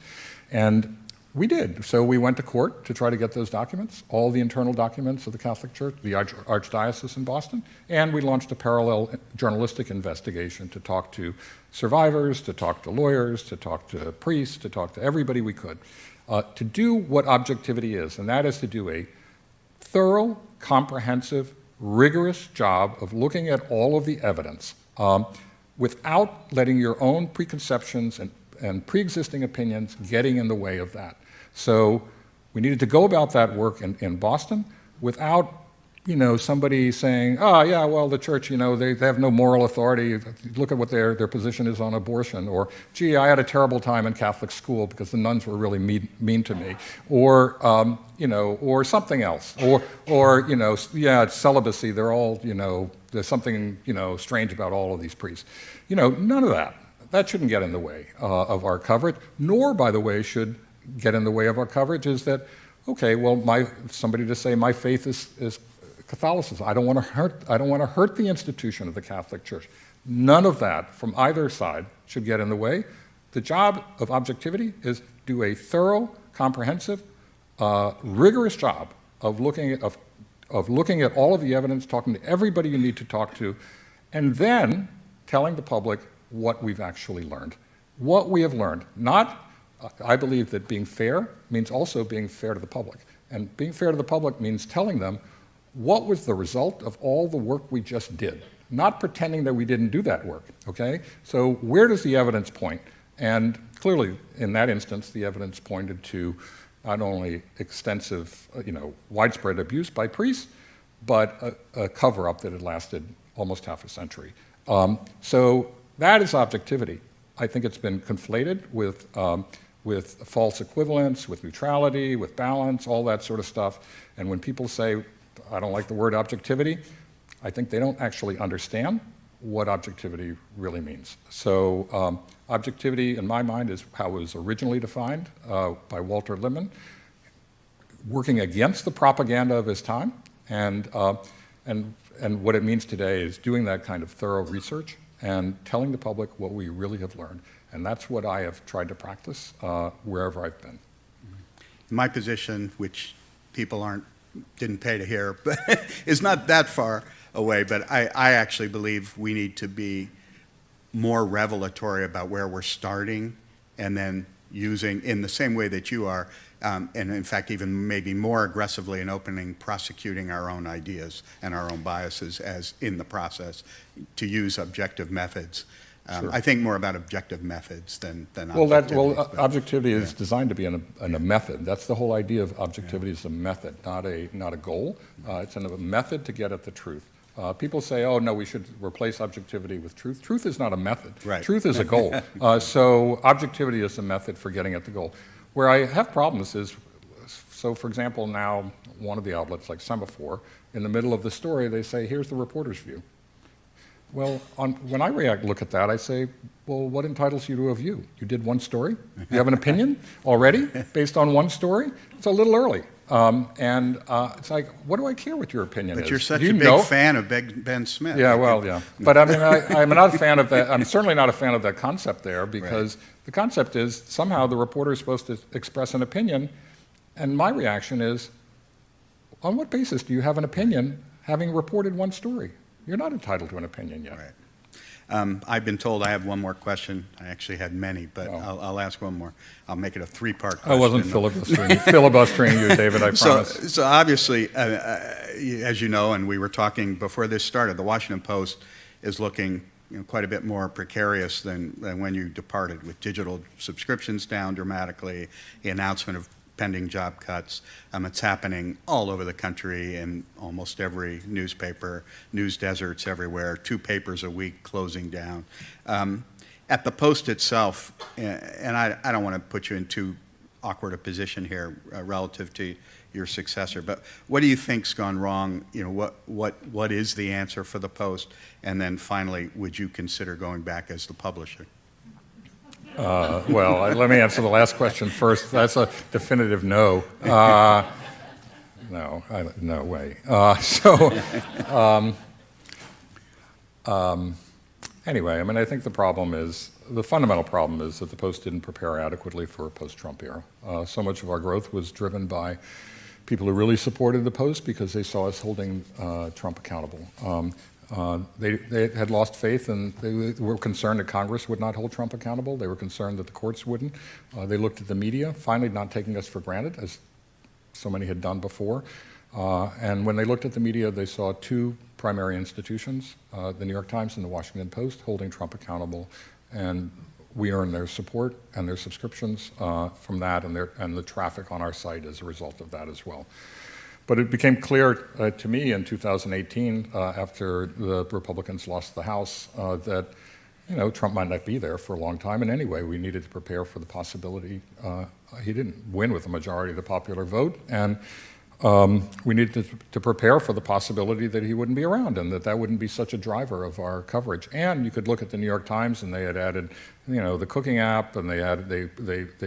And we did. So we went to court to try to get those documents, all the internal documents of the Catholic Church, the Archdiocese in Boston, and we launched a parallel journalistic investigation to talk to survivors, to talk to lawyers, to talk to priests, to talk to everybody we could. to do what objectivity is, and that is to do a thorough, comprehensive, rigorous job of looking at all of the evidence without letting your own preconceptions and pre-existing opinions getting in the way of that. So we needed to go about that work in Boston without, somebody saying, oh, yeah, well, the church, they have no moral authority. Look at what their position is on abortion. Or, gee, I had a terrible time in Catholic school because the nuns were really mean to me. Or, or something else. Or yeah, it's celibacy. They're all, there's something, strange about all of these priests. None of that. That shouldn't get in the way of our coverage. Nor, by the way, should get in the way of our coverage is that, okay, well, somebody to say my faith is Catholicism. I don't want to hurt the institution of the Catholic Church. None of that from either side should get in the way. The job of objectivity is do a thorough, comprehensive, rigorous job of looking at all of the evidence, talking to everybody you need to talk to, and then telling the public what we've actually learned. What we have learned. I believe that being fair means also being fair to the public. And being fair to the public means telling them what was the result of all the work we just did, not pretending that we didn't do that work, okay? So where does the evidence point? And clearly, in that instance, the evidence pointed to not only extensive, widespread abuse by priests, but a cover-up that had lasted almost half a century. So that is objectivity. I think it's been conflated with false equivalence, with neutrality, with balance, all that sort of stuff. And when people say, I don't like the word objectivity, I think they don't actually understand what objectivity really means. So objectivity, in my mind, is how it was originally defined by Walter Lippmann, working against the propaganda of his time, and what it means today is doing that kind of thorough research and telling the public what we really have learned. And that's what I have tried to practice wherever I've been. My position, which people didn't pay to hear, but is not that far away, but I actually believe we need to be more revelatory about where we're starting and then using, in the same way that you are, and in fact even maybe more aggressively in prosecuting our own ideas and our own biases as in the process, to use objective methods. Sure. I think more about objective methods than objectivity. Objectivity is designed to be in a method. That's the whole idea of objectivity is a method, not a goal. It's a method to get at the truth. People say, oh, no, we should replace objectivity with truth. Truth is not a method. Right. Truth is a goal. So objectivity is a method for getting at the goal. Where I have problems is, so for example, now one of the outlets, like Semaphore, in the middle of the story, they say, here's the reporter's view. Well, when I look at that, I say, well, what entitles you to a view? You did one story? You have an opinion already based on one story? It's a little early. It's like, what do I care what your opinion is? But you're such a big fan of Ben Smith. Yeah, well, yeah. But I mean, I'm not a fan of that. I'm certainly not a fan of that concept there, because the concept is somehow the reporter is supposed to express an opinion, and my reaction is, on what basis do you have an opinion having reported one story? You're not entitled to an opinion yet. Right. I've been told I have one more question. I actually had many, but I'll ask one more. I'll make it a three-part question. I wasn't filibustering you, David, I promise. So obviously, as you know, and we were talking before this started, the Washington Post is looking quite a bit more precarious than when you departed, with digital subscriptions down dramatically, the announcement of pending job cuts. It's happening all over the country in almost every newspaper, news deserts everywhere, 2 papers a week closing down. At the Post itself, and I don't want to put you in too awkward a position here relative to your successor, but what do you think's gone wrong? What is the answer for the Post? And then finally, would you consider going back as the publisher? Well, let me answer the last question first. That's a definitive no. No way. Anyway, I mean, I think the fundamental problem is that the Post didn't prepare adequately for a post-Trump era. So much of our growth was driven by people who really supported the Post because they saw us holding Trump accountable. They had lost faith, and they were concerned that Congress would not hold Trump accountable. They were concerned that the courts wouldn't. They looked at the media, finally not taking us for granted, as so many had done before. And when they looked at the media, they saw two primary institutions, the New York Times and the Washington Post, holding Trump accountable. And we earned their support and their subscriptions from that, and the traffic on our site as a result of that as well. But it became clear to me in 2018, after the Republicans lost the House, that Trump might not be there for a long time. And anyway, we needed to prepare for the possibility. He didn't win with a majority of the popular vote, and we needed to prepare for the possibility that he wouldn't be around and that wouldn't be such a driver of our coverage. And you could look at the New York Times, and they had added, the cooking app, and they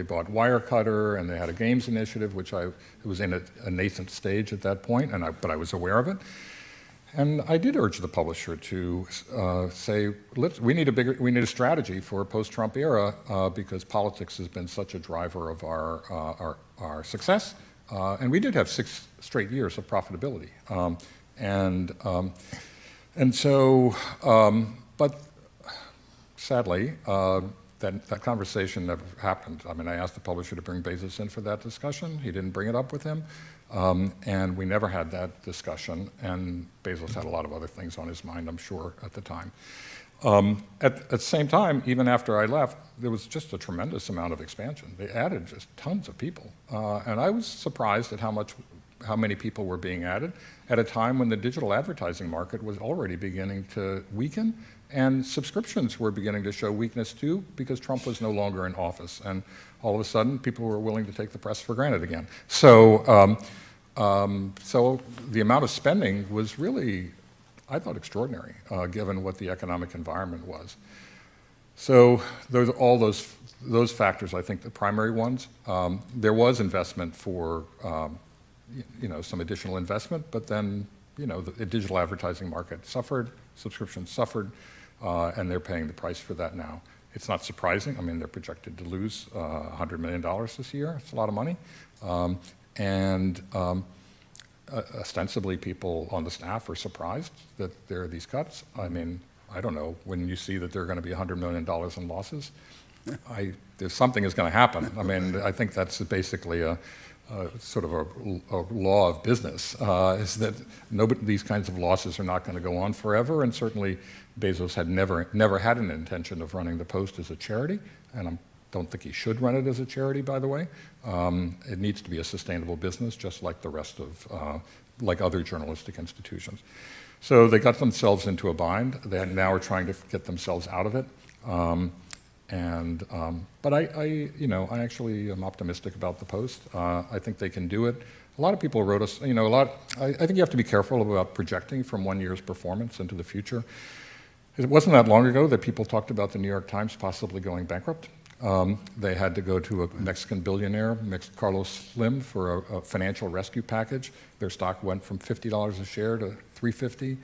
bought Wirecutter, and they had a games initiative, which it was in a nascent stage at that point, but I was aware of it. And I did urge the publisher to say, we need a strategy for a post-Trump era because politics has been such a driver of our success. And we did have 6 straight years of profitability. But sadly, that conversation never happened. I mean, I asked the publisher to bring Bezos in for that discussion. He didn't bring it up with him. And we never had that discussion. And Bezos had a lot of other things on his mind, I'm sure, at the time. At the same time, even after I left, there was just a tremendous amount of expansion. They added just tons of people. And I was surprised at how many people were being added at a time when the digital advertising market was already beginning to weaken, and subscriptions were beginning to show weakness too, because Trump was no longer in office. And all of a sudden, people were willing to take the press for granted again. So the amount of spending was really, I thought, extraordinary, given what the economic environment was. So all those factors, I think, the primary ones. There was investment for, some additional investment, but then, the digital advertising market suffered, subscriptions suffered, and they're paying the price for that now. It's not surprising. I mean, they're projected to lose $100 million this year. It's a lot of money. Ostensibly, people on the staff are surprised that there are these cuts. I mean, I don't know, when you see that there are going to be $100 million in losses, there's something is going to happen. I mean, I think that's basically a sort of a law of business, is that these kinds of losses are not going to go on forever, and certainly Bezos had never had an intention of running the Post as a charity, and I don't think he should run it as a charity, by the way. It needs to be a sustainable business, just like the rest of, like other journalistic institutions. So they got themselves into a bind. They now are trying to get themselves out of it. But I actually am optimistic about the Post. I think they can do it. A lot of people wrote us, I think you have to be careful about projecting from one year's performance into the future. It wasn't that long ago that people talked about the New York Times possibly going bankrupt. They had to go to a Mexican billionaire, Carlos Slim, for a financial rescue package. Their stock went from $50 a share to $350.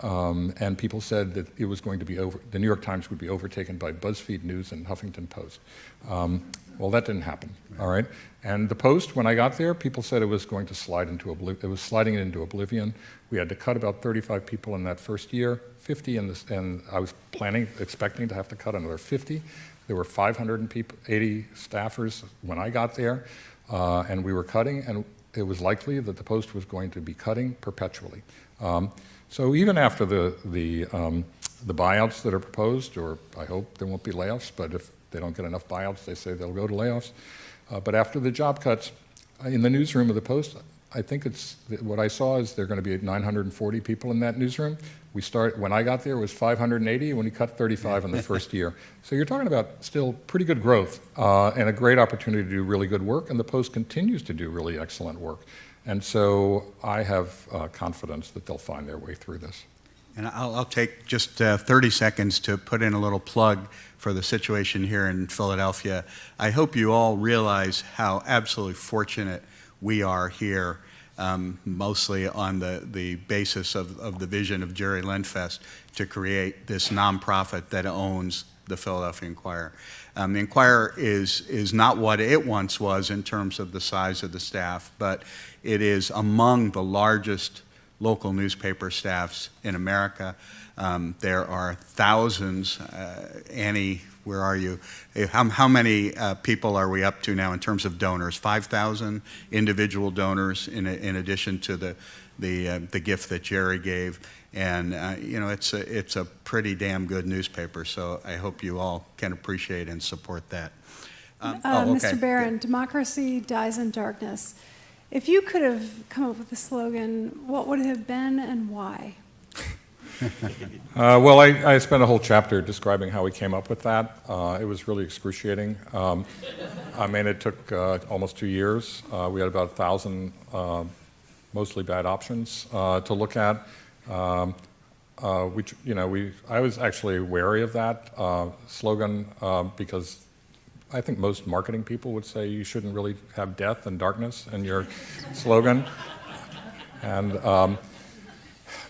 And people said that it was going to be the New York Times would be overtaken by BuzzFeed News and Huffington Post. Well, that didn't happen, all right? And the Post, when I got there, people said it was going to slide into oblivion. It was sliding into oblivion. We had to cut about 35 people in that first year, 50 and I was expecting to have to cut another 50. There were 580 staffers when I got there, and we were cutting, and it was likely that the Post was going to be cutting perpetually. So even after the buyouts that are proposed, or I hope there won't be layoffs, but if they don't get enough buyouts, they say they'll go to layoffs. But after the job cuts, in the newsroom of the Post, I think what I saw is there are going to be 940 people in that newsroom. When I got there, it was 580, when we cut 35 in the first year. So you're talking about still pretty good growth and a great opportunity to do really good work, and the Post continues to do really excellent work. And so I have confidence that they'll find their way through this. And I'll take just 30 seconds to put in a little plug for the situation here in Philadelphia. I hope you all realize how absolutely fortunate we are here, mostly on the basis of the vision of Jerry Lindfest to create this nonprofit that owns the Philadelphia Inquirer. The Inquirer is not what it once was in terms of the size of the staff, but it is among the largest local newspaper staffs in America. There are thousands. Annie, where are you? How many people are we up to now in terms of donors? 5,000 individual donors in addition to the gift that Jerry gave. And it's a pretty damn good newspaper. So I hope you all can appreciate and support that. Mr. Barron, democracy dies in darkness. If you could have come up with a slogan, what would it have been and why? Well, I spent a whole chapter describing how we came up with that. It was really excruciating. I mean, it took almost 2 years. We had about 1,000 mostly bad options to look at. I was actually wary of that slogan because I think most marketing people would say you shouldn't really have death and darkness in your slogan. And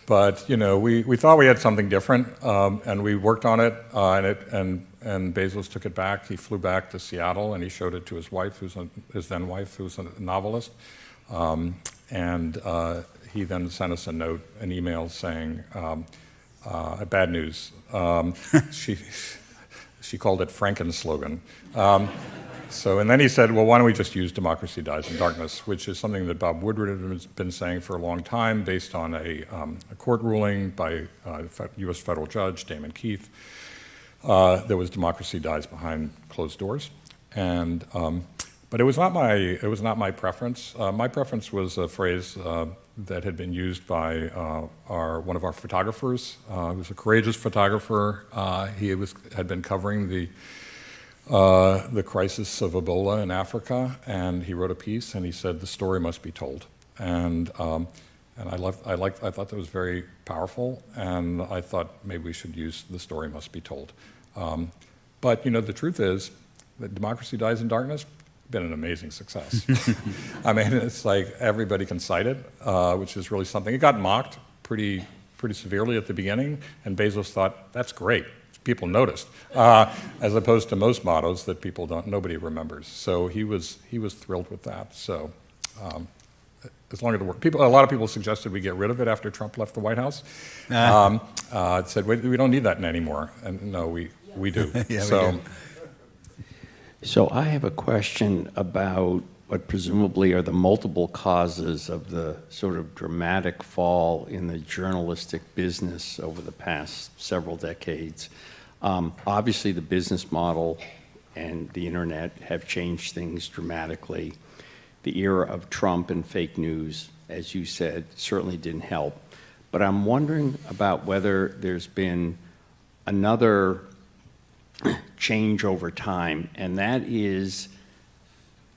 but we thought we had something different, and we worked on it. And Bezos took it back. He flew back to Seattle and he showed it to his wife, his then wife, who's a novelist. He then sent us an email saying, bad news. She called it Franken slogan. And then he said, well, why don't we just use democracy dies in darkness, which is something that Bob Woodward has been saying for a long time based on a court ruling by a U.S. federal judge, Damon Keith. There was democracy dies behind closed doors. But it was not my preference. My preference was a phrase that had been used by one of our photographers, who's a courageous photographer. He had been covering the crisis of Ebola in Africa, and he wrote a piece, and he said the story must be told. And I thought that was very powerful, and I thought maybe we should use the story must be told. But the truth is that democracy dies in darkness. Been an amazing success. I mean, it's like everybody can cite it, which is really something. It got mocked pretty severely at the beginning, and Bezos thought, that's great. People noticed, as opposed to most mottos that nobody remembers. So he was thrilled with that. So as long as it worked, a lot of people suggested we get rid of it after Trump left the White House. Said we don't need that anymore, and no, we do. Yeah, so. We do. So I have a question about what presumably are the multiple causes of the sort of dramatic fall in the journalistic business over the past several decades. Obviously, the business model and the internet have changed things dramatically. The era of Trump and fake news, as you said, certainly didn't help. But I'm wondering about whether there's been another change over time, and that is,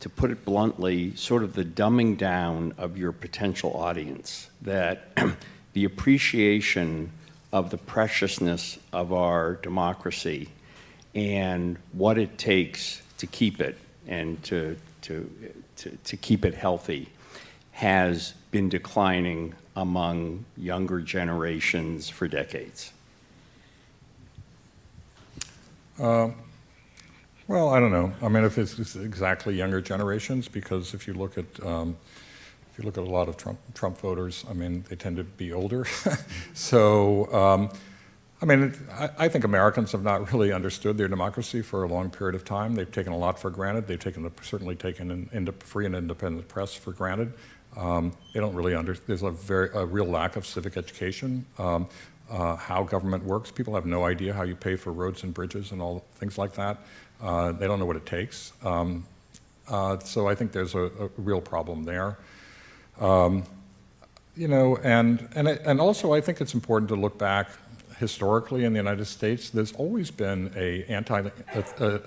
to put it bluntly, sort of the dumbing down of your potential audience, that the appreciation of the preciousness of our democracy and what it takes to keep it and to keep it healthy has been declining among younger generations for decades. Well, I don't know. I mean, if it's exactly younger generations, because if you look at a lot of Trump voters, I mean, they tend to be older. So, I mean, I think Americans have not really understood their democracy for a long period of time. They've taken a lot for granted. They've certainly taken free and independent press for granted. They don't really there's a real lack of civic education. How government works. People have no idea how you pay for roads and bridges and all things like that. They don't know what it takes. So I think there's a real problem there. And also I think it's important to look back historically in the United States. There's always been a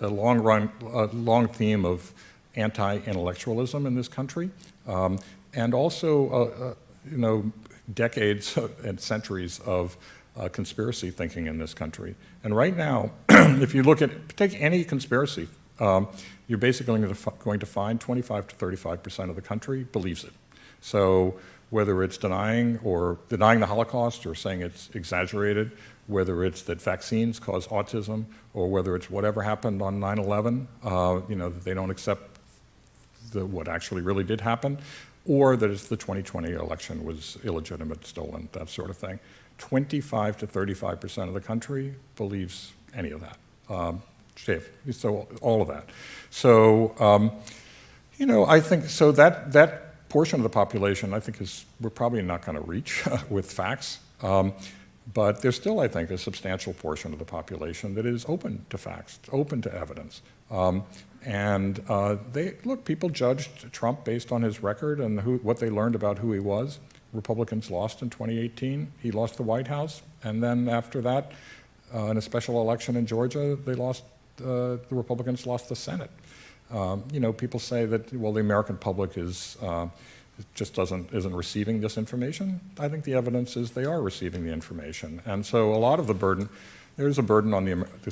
long theme of anti-intellectualism in this country, and also decades and centuries of conspiracy thinking in this country. And right now, if you take any conspiracy, you're basically going to find 25 to 35% of the country believes it. So whether it's denying the Holocaust or saying it's exaggerated, whether it's that vaccines cause autism, or whether it's whatever happened on 9/11, that they don't accept what actually really did happen, or that the 2020 election was illegitimate, stolen, that sort of thing. 25 to 35% of the country believes any of that. So all of that. So, I think, so that portion of the population, I think we're probably not going to reach with facts. But there's still, I think, a substantial portion of the population that is open to facts, open to evidence. People judged Trump based on his record and what they learned about who he was. Republicans lost in 2018. He lost the White House. And then after that, in a special election in Georgia, the Republicans lost the Senate. People say that, well, the American public isn't receiving this information. I think the evidence is they are receiving the information. And so a lot of the burden, there's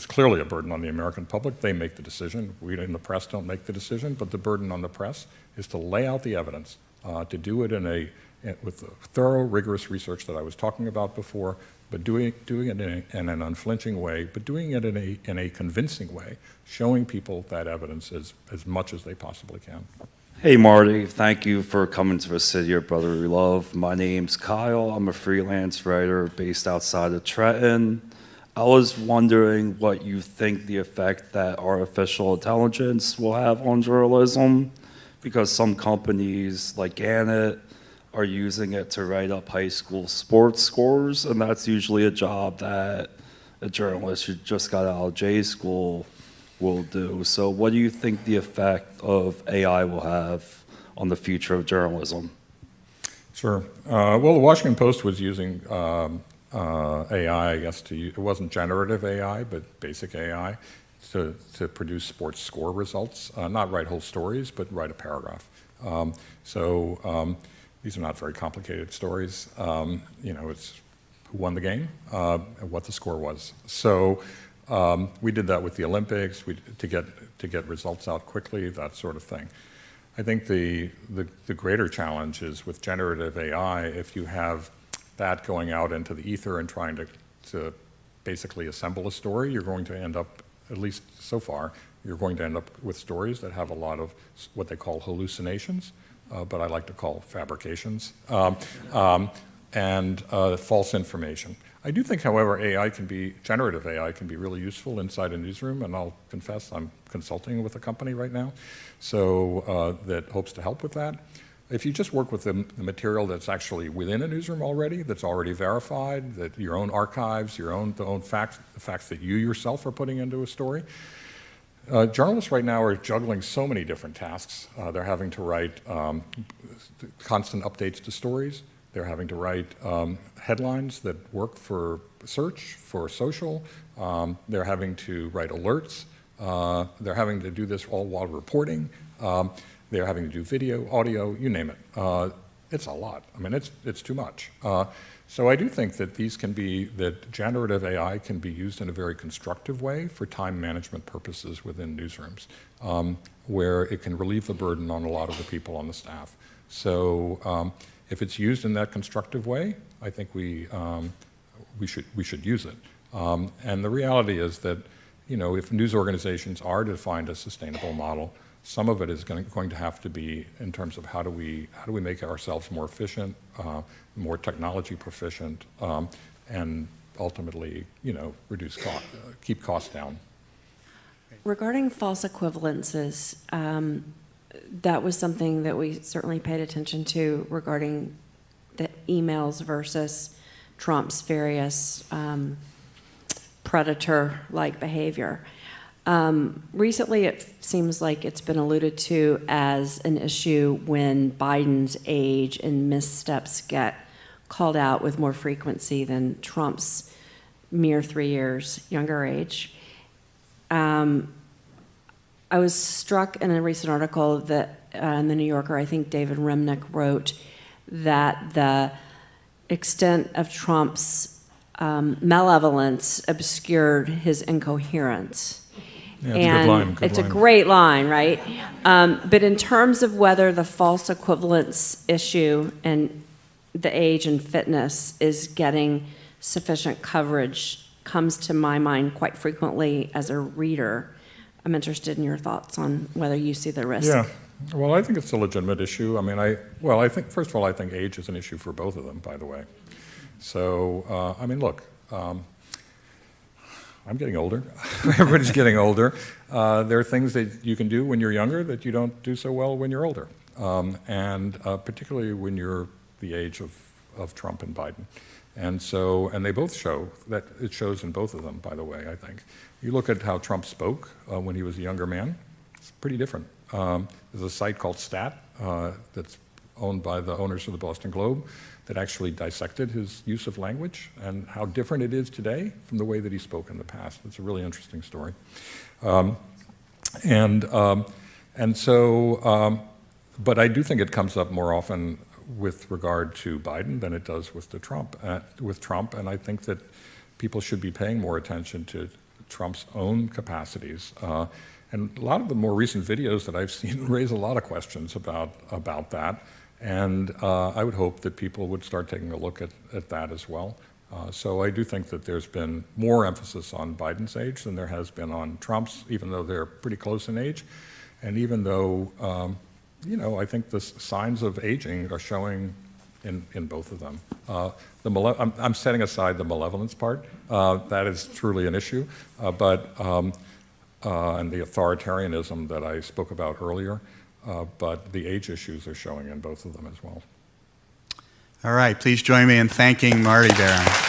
clearly a burden on the American public. They make the decision. We in the press don't make the decision, but the burden on the press is to lay out the evidence, to do it with the thorough, rigorous research that I was talking about before, but doing it in an unflinching way, but doing it in a convincing way, showing people that evidence as much as they possibly can. Hey Marty, thank you for coming to the city of brotherly love. My name's Kyle. I'm a freelance writer based outside of Trenton. I was wondering what you think the effect that artificial intelligence will have on journalism, because some companies like Gannett are using it to write up high school sports scores, and that's usually a job that a journalist who just got out of J school will do. So what do you think the effect of AI will have on the future of journalism? Sure. Well, the Washington Post was using AI, I guess, it wasn't generative AI, but basic AI, to produce sports score results. Not write whole stories, but write a paragraph. These are not very complicated stories. It's who won the game and what the score was. So we did that with the Olympics to get results out quickly, that sort of thing. I think the greater challenge is with generative AI. If you have that going out into the ether and trying to basically assemble a story, you're going to end up, at least so far, you're going to end up with stories that have a lot of what they call hallucinations, but I like to call fabrications, and false information. I do think, however, generative AI can be really useful inside a newsroom, and I'll confess I'm consulting with a company right now, so that hopes to help with that. If you just work with the material that's actually within a newsroom already, that's already verified, that your own archives, the facts that you yourself are putting into a story. Journalists right now are juggling so many different tasks. They're having to write constant updates to stories. They're having to write headlines that work for search, for social. They're having to write alerts. They're having to do this all while reporting. They're having to do video, audio, you name it. It's a lot. I mean, it's too much. So I do think that that generative AI can be used in a very constructive way for time management purposes within newsrooms, where it can relieve the burden on a lot of the people on the staff. So if it's used in that constructive way, I think we should use it. And the reality is that, if news organizations are to find a sustainable model, some of it is going to have to be in terms of how do we make ourselves more efficient, more technology proficient, and ultimately, reduce cost, keep costs down. Regarding false equivalences, that was something that we certainly paid attention to regarding the emails versus Trump's various predator-like behavior. Recently, it seems like it's been alluded to as an issue when Biden's age and missteps get called out with more frequency than Trump's mere 3 years younger age. I was struck in a recent article that in the New Yorker, I think David Remnick wrote that the extent of Trump's malevolence obscured his incoherence. Yeah, it's a good line. It's a great line, right? But in terms of whether the false equivalence issue and the age and fitness is getting sufficient coverage comes to my mind quite frequently as a reader. I'm interested in your thoughts on whether you see the risk. Well, I think it's a legitimate issue. I mean, I think, first of all, I think age is an issue for both of them, by the way. So, I mean, look, I'm getting older. Everybody's getting older. There are things that you can do when you're younger that you don't do so well when you're older, and particularly when you're the age of Trump and Biden. And so, and they both show that, it shows in both of them, by the way, I think. You look at how Trump spoke when he was a younger man, it's pretty different. There's a site called Stat that's owned by the owners of the Boston Globe that actually dissected his use of language and how different it is today from the way that he spoke in the past. It's a really interesting story. But I do think it comes up more often with regard to Biden than it does with Trump. And I think that people should be paying more attention to Trump's own capacities. And a lot of the more recent videos that I've seen raise a lot of questions about that. And I would hope that people would start taking a look at that as well. So I do think that there's been more emphasis on Biden's age than there has been on Trump's, even though they're pretty close in age. And even though, you know, I think the signs of aging are showing in both of them. I'm setting aside the malevolence part. That is truly an issue. And the authoritarianism that I spoke about earlier. But the age issues are showing in both of them as well. All right, please join me in thanking Marty Baron.